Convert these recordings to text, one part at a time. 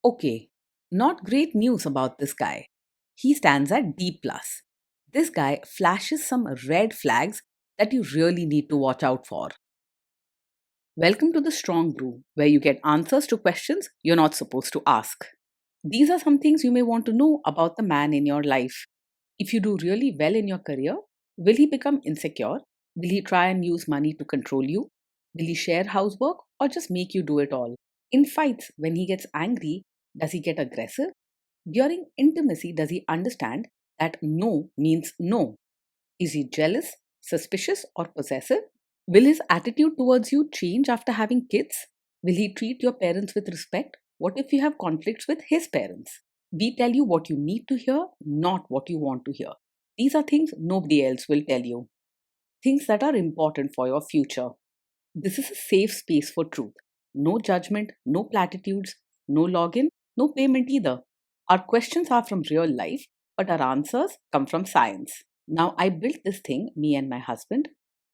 Okay, not great news about this guy. He stands at D+. This guy flashes some red flags that you really need to watch out for. Welcome to the Strong Brew, where you get answers to questions you're not supposed to ask. These are some things you may want to know about the man in your life. If you do really well in your career, will he become insecure? Will he try and use money to control you? Will he share housework or just make you do it all? In fights, when he gets angry, does he get aggressive? During intimacy, does he understand that no means no? Is he jealous, suspicious, or possessive? Will his attitude towards you change after having kids? Will he treat your parents with respect? What if you have conflicts with his parents? We tell you what you need to hear, not what you want to hear. These are things nobody else will tell you. Things that are important for your future. This is a safe space for truth. No judgment, no platitudes, no login, no payment either. Our questions are from real life, but our answers come from science. Now, I built this thing, me and my husband,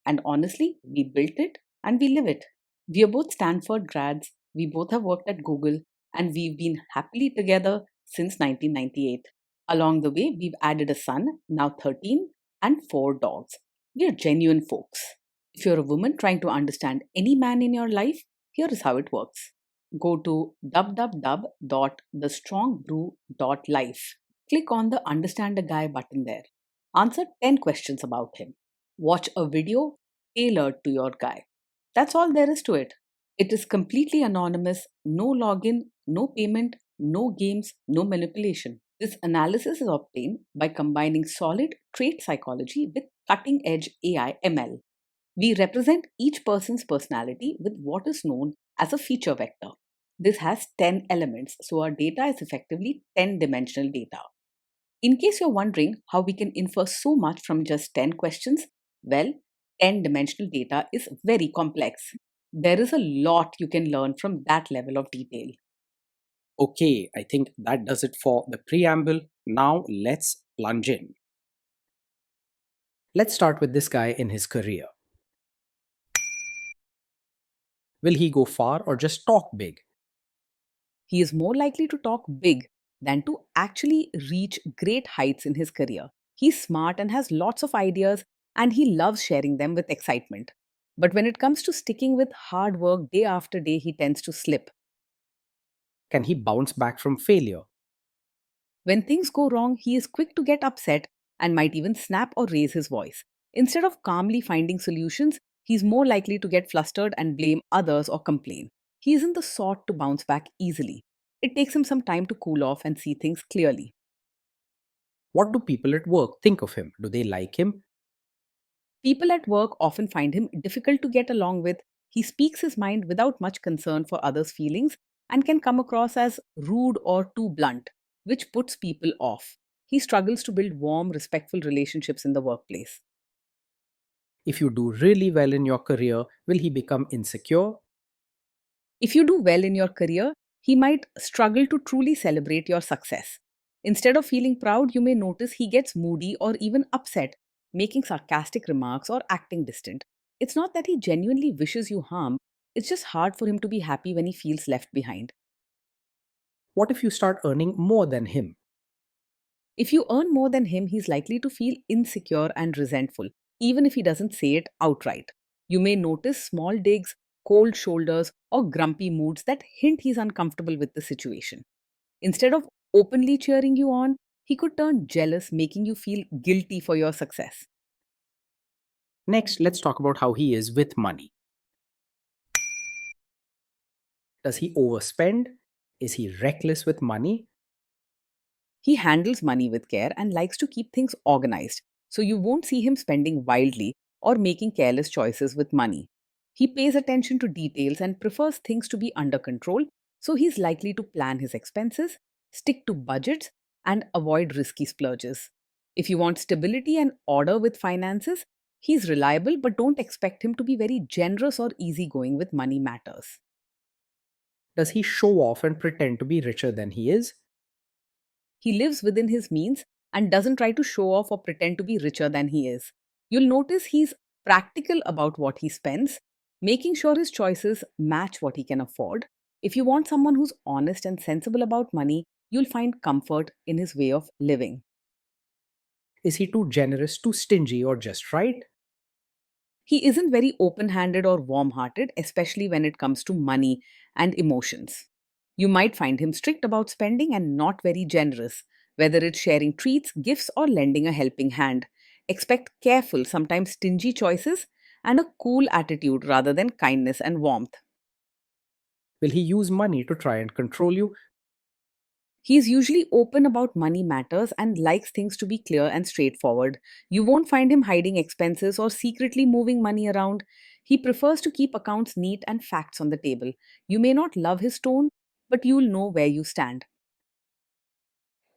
and honestly, we built it and we live it. We are both Stanford grads, we both have worked at Google, and we've been happily together since 1998. Along the way, we've added a son, now 13, and 4 dogs. We are genuine folks. If you're a woman trying to understand any man in your life, here is how it works. Go to www.thestrongbrew.life. Click on the Understand a Guy button there. Answer 10 questions about him. Watch a video tailored to your guy. That's all there is to it. It is completely anonymous, no login, no payment, no games, no manipulation. This analysis is obtained by combining solid trait psychology with cutting edge AI ML. We represent each person's personality with what is known as a feature vector. This has 10 elements, so our data is effectively 10-dimensional data. In case you're wondering how we can infer so much from just 10 questions, well, 10-dimensional data is very complex. There is a lot you can learn from that level of detail. Okay, I think that does it for the preamble. Now let's plunge in. Let's start with this guy in his career. Will he go far or just talk big? He is more likely to talk big than to actually reach great heights in his career. He's smart and has lots of ideas, and he loves sharing them with excitement. But when it comes to sticking with hard work day after day, he tends to slip. Can he bounce back from failure? When things go wrong, he is quick to get upset and might even snap or raise his voice. Instead of calmly finding solutions, he's more likely to get flustered and blame others or complain. He isn't the sort to bounce back easily. It takes him some time to cool off and see things clearly. What do people at work think of him? Do they like him? People at work often find him difficult to get along with. He speaks his mind without much concern for others' feelings and can come across as rude or too blunt, which puts people off. He struggles to build warm, respectful relationships in the workplace. If you do really well in your career, will he become insecure? If you do well in your career, he might struggle to truly celebrate your success. Instead of feeling proud, you may notice he gets moody or even upset, making sarcastic remarks or acting distant. It's not that he genuinely wishes you harm, it's just hard for him to be happy when he feels left behind. What if you start earning more than him? If you earn more than him, he's likely to feel insecure and resentful, even if he doesn't say it outright. You may notice small digs, cold shoulders, or grumpy moods that hint he's uncomfortable with the situation. Instead of openly cheering you on, he could turn jealous, making you feel guilty for your success. Next, let's talk about how he is with money. Does he overspend? Is he reckless with money? He handles money with care and likes to keep things organized, so you won't see him spending wildly or making careless choices with money. He pays attention to details and prefers things to be under control, so he's likely to plan his expenses, stick to budgets, and avoid risky splurges. If you want stability and order with finances, he's reliable, but don't expect him to be very generous or easygoing with money matters. Does he show off and pretend to be richer than he is? He lives within his means and doesn't try to show off or pretend to be richer than he is. You'll notice he's practical about what he spends, making sure his choices match what he can afford. If you want someone who's honest and sensible about money, you'll find comfort in his way of living. Is he too generous, too stingy, or just right? He isn't very open handed or warm hearted, especially when it comes to money and emotions. You might find him strict about spending and not very generous, whether it's sharing treats, gifts, or lending a helping hand. Expect careful, sometimes stingy choices and a cool attitude rather than kindness and warmth. Will he use money to try and control you? He's usually open about money matters and likes things to be clear and straightforward. You won't find him hiding expenses or secretly moving money around. He prefers to keep accounts neat and facts on the table. You may not love his tone, but you'll know where you stand.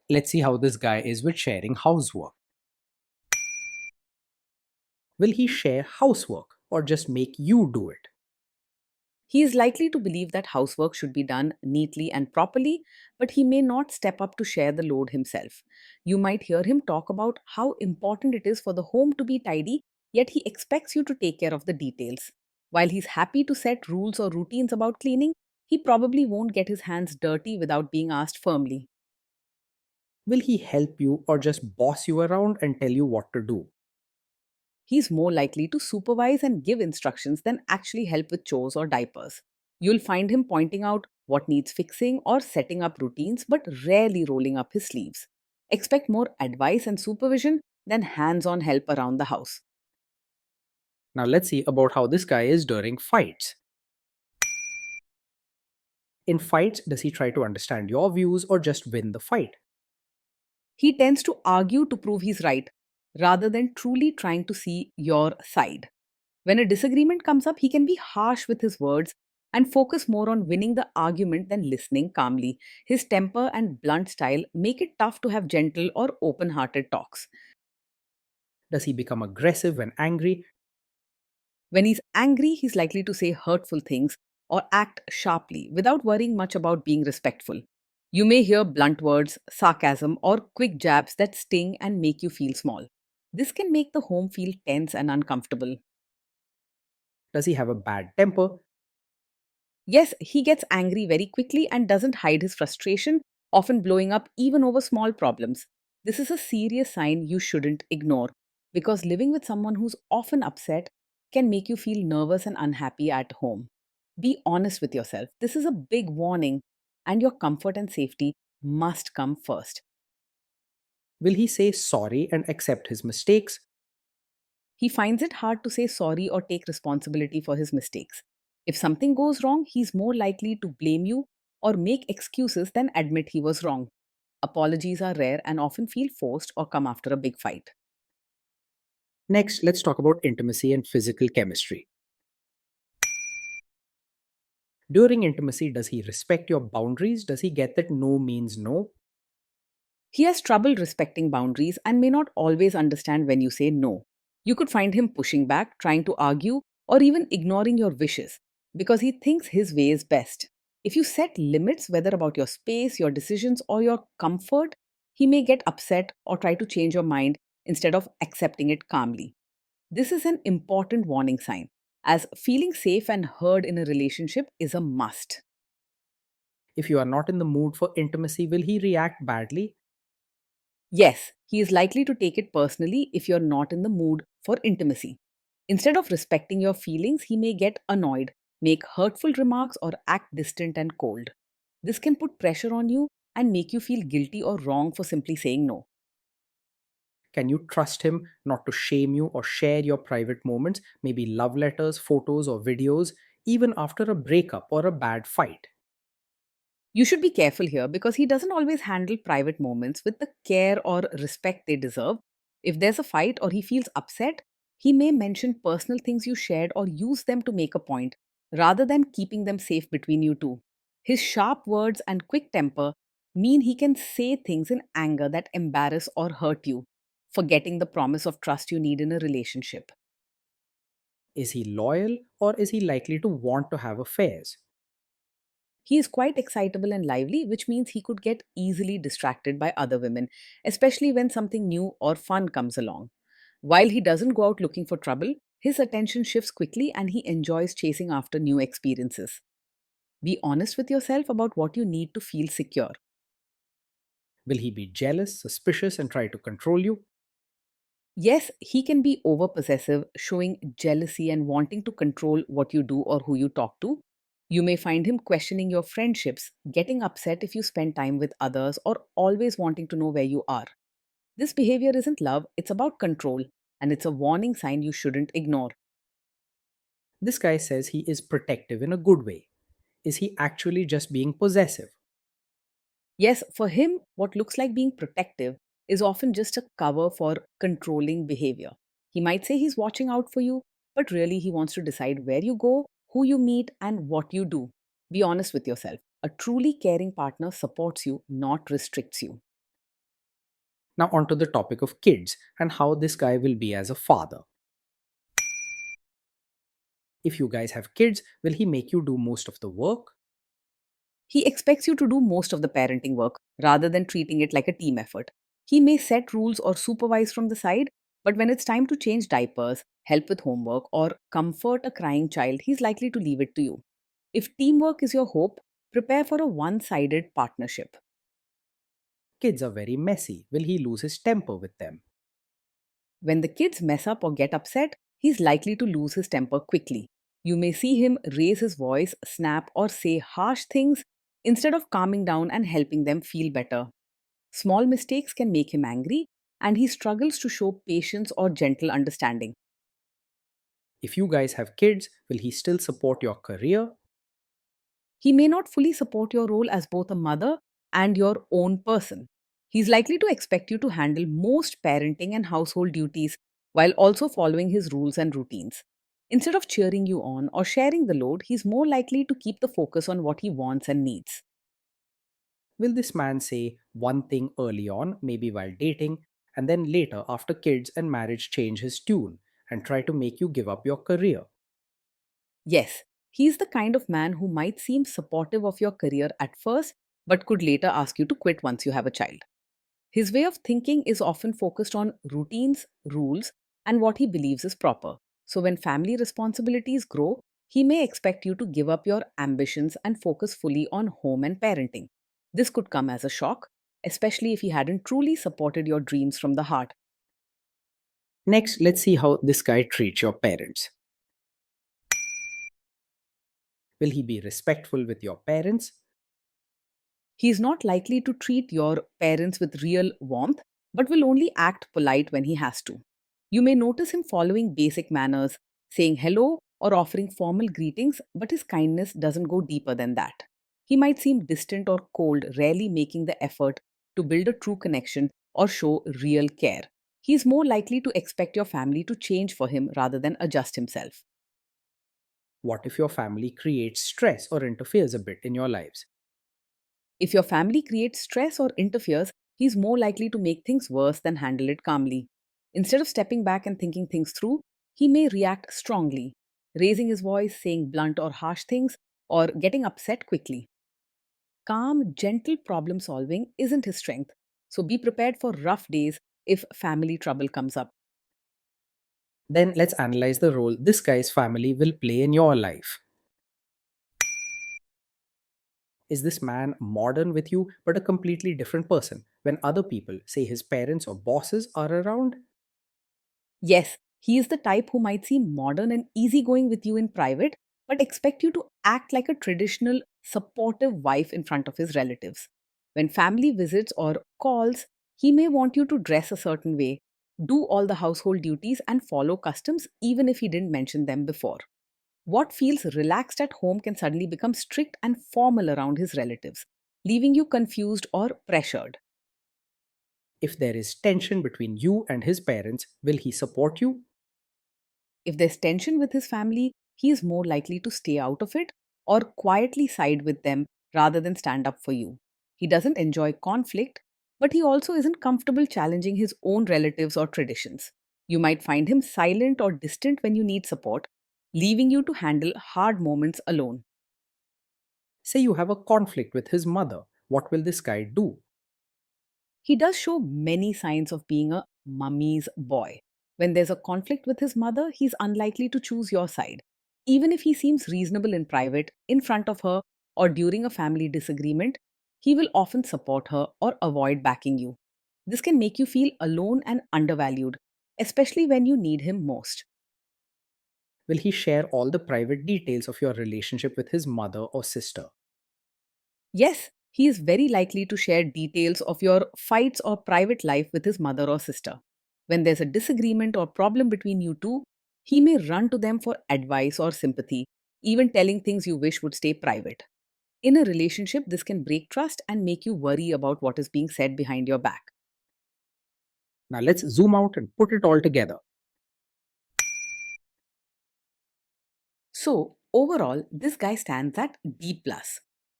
Let's see how this guy is with sharing housework. Will he share housework or just make you do it? He is likely to believe that housework should be done neatly and properly, but he may not step up to share the load himself. You might hear him talk about how important it is for the home to be tidy, yet he expects you to take care of the details. While he's happy to set rules or routines about cleaning, he probably won't get his hands dirty without being asked firmly. Will he help you or just boss you around and tell you what to do? He's more likely to supervise and give instructions than actually help with chores or diapers. You'll find him pointing out what needs fixing or setting up routines, but rarely rolling up his sleeves. Expect more advice and supervision than hands on help around the house. Now let's see about how this guy is during fights. In fights, does he try to understand your views or just win the fight? He tends to argue to prove he's right rather than truly trying to see your side. When a disagreement comes up, he can be harsh with his words and focus more on winning the argument than listening calmly. His temper and blunt style make it tough to have gentle or open hearted talks. Does he become aggressive when angry? When he's angry, he's likely to say hurtful things or act sharply without worrying much about being respectful. You may hear blunt words, sarcasm, or quick jabs that sting and make you feel small. This can make the home feel tense and uncomfortable. Does he have a bad temper? Yes, he gets angry very quickly and doesn't hide his frustration, often blowing up even over small problems. This is a serious sign you shouldn't ignore because living with someone who's often upset can make you feel nervous and unhappy at home. Be honest with yourself. This is a big warning, and your comfort and safety must come first. Will he say sorry and accept his mistakes? He finds it hard to say sorry or take responsibility for his mistakes. If something goes wrong, he's more likely to blame you or make excuses than admit he was wrong. Apologies are rare and often feel forced or come after a big fight. Next, let's talk about intimacy and physical chemistry. During intimacy, does he respect your boundaries? Does he get that no means no? He has trouble respecting boundaries and may not always understand when you say no. You could find him pushing back, trying to argue, or even ignoring your wishes because he thinks his way is best. If you set limits, whether about your space, your decisions, or your comfort, he may get upset or try to change your mind instead of accepting it calmly. This is an important warning sign, as feeling safe and heard in a relationship is a must. If you are not in the mood for intimacy, will he react badly? Yes, he is likely to take it personally if you're not in the mood for intimacy. Instead of respecting your feelings, he may get annoyed, make hurtful remarks, or act distant and cold. This can put pressure on you and make you feel guilty or wrong for simply saying no. Can you trust him not to shame you or share your private moments, maybe love letters, photos, or videos, even after a breakup or a bad fight? You should be careful here because he doesn't always handle private moments with the care or respect they deserve. If there's a fight or he feels upset, he may mention personal things you shared or use them to make a point, rather than keeping them safe between you two. His sharp words and quick temper mean he can say things in anger that embarrass or hurt you, forgetting the promise of trust you need in a relationship. Is he loyal or is he likely to want to have affairs? He is quite excitable and lively, which means he could get easily distracted by other women, especially when something new or fun comes along. While he doesn't go out looking for trouble, his attention shifts quickly and he enjoys chasing after new experiences. Be honest with yourself about what you need to feel secure. Will he be jealous, suspicious, and try to control you? Yes, he can be over possessive, showing jealousy and wanting to control what you do or who you talk to. You may find him questioning your friendships, getting upset if you spend time with others, or always wanting to know where you are. This behavior isn't love, it's about control, and it's a warning sign you shouldn't ignore. This guy says he is protective in a good way. Is he actually just being possessive? Yes, for him, what looks like being protective is often just a cover for controlling behavior. He might say he's watching out for you, but really he wants to decide where you go, who you meet, and what you do. Be honest with yourself. A truly caring partner supports you, not restricts you. Now, onto the topic of kids and how this guy will be as a father. If you guys have kids, will he make you do most of the work? He expects you to do most of the parenting work rather than treating it like a team effort. He may set rules or supervise from the side, but when it's time to change diapers, help with homework, or comfort a crying child, he's likely to leave it to you. If teamwork is your hope, prepare for a one sided partnership. Kids are very messy. Will he lose his temper with them? When the kids mess up or get upset, he's likely to lose his temper quickly. You may see him raise his voice, snap, or say harsh things instead of calming down and helping them feel better. Small mistakes can make him angry, and he struggles to show patience or gentle understanding. If you guys have kids, will he still support your career? He may not fully support your role as both a mother and your own person. He's likely to expect you to handle most parenting and household duties while also following his rules and routines. Instead of cheering you on or sharing the load, he's more likely to keep the focus on what he wants and needs. Will this man say one thing early on, maybe while dating, and then later, after kids and marriage, change his tune and try to make you give up your career? Yes, he's the kind of man who might seem supportive of your career at first, but could later ask you to quit once you have a child. His way of thinking is often focused on routines, rules, and what he believes is proper. So, when family responsibilities grow, he may expect you to give up your ambitions and focus fully on home and parenting. This could come as a shock, especially if he hadn't truly supported your dreams from the heart. Next, let's see how this guy treats your parents. Will he be respectful with your parents? He is not likely to treat your parents with real warmth, but will only act polite when he has to. You may notice him following basic manners, saying hello or offering formal greetings, but his kindness doesn't go deeper than that. He might seem distant or cold, rarely making the effort to build a true connection or show real care. He is more likely to expect your family to change for him rather than adjust himself. What if your family creates stress or interferes a bit in your lives? If your family creates stress or interferes, he's more likely to make things worse than handle it calmly. Instead of stepping back and thinking things through, he may react strongly, raising his voice, saying blunt or harsh things, or getting upset quickly. Calm, gentle problem solving isn't his strength, so be prepared for rough days if family trouble comes up. Then let's analyze the role this guy's family will play in your life. Is this man modern with you but a completely different person when other people, say his parents or bosses, are around? Yes, he is the type who might seem modern and easygoing with you in private, but expect you to act like a traditional, supportive wife in front of his relatives. When family visits or calls, he may want you to dress a certain way, do all the household duties, and follow customs even if he didn't mention them before. What feels relaxed at home can suddenly become strict and formal around his relatives, leaving you confused or pressured. If there is tension between you and his parents, will he support you? If there's tension with his family, he is more likely to stay out of it or quietly side with them rather than stand up for you. He doesn't enjoy conflict, but he also isn't comfortable challenging his own relatives or traditions. You might find him silent or distant when you need support, leaving you to handle hard moments alone. Say you have a conflict with his mother. What will this guy do? He does show many signs of being a mummy's boy. When there's a conflict with his mother, he's unlikely to choose your side. Even if he seems reasonable in private, in front of her, or during a family disagreement, he will often support her or avoid backing you. This can make you feel alone and undervalued, especially when you need him most. Will he share all the private details of your relationship with his mother or sister? Yes, he is very likely to share details of your fights or private life with his mother or sister. When there's a disagreement or problem between you two, he may run to them for advice or sympathy, even telling things you wish would stay private. In a relationship, this can break trust and make you worry about what is being said behind your back. Now let's zoom out and put it all together. So, overall, this guy stands at D. Plus.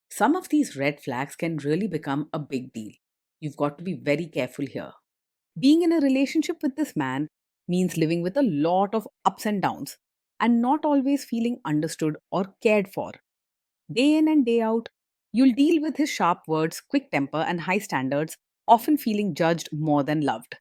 Some of these red flags can really become a big deal. You've got to be very careful here. Being in a relationship with this man means living with a lot of ups and downs and not always feeling understood or cared for. Day in and day out, you'll deal with his sharp words, quick temper, and high standards, often feeling judged more than loved.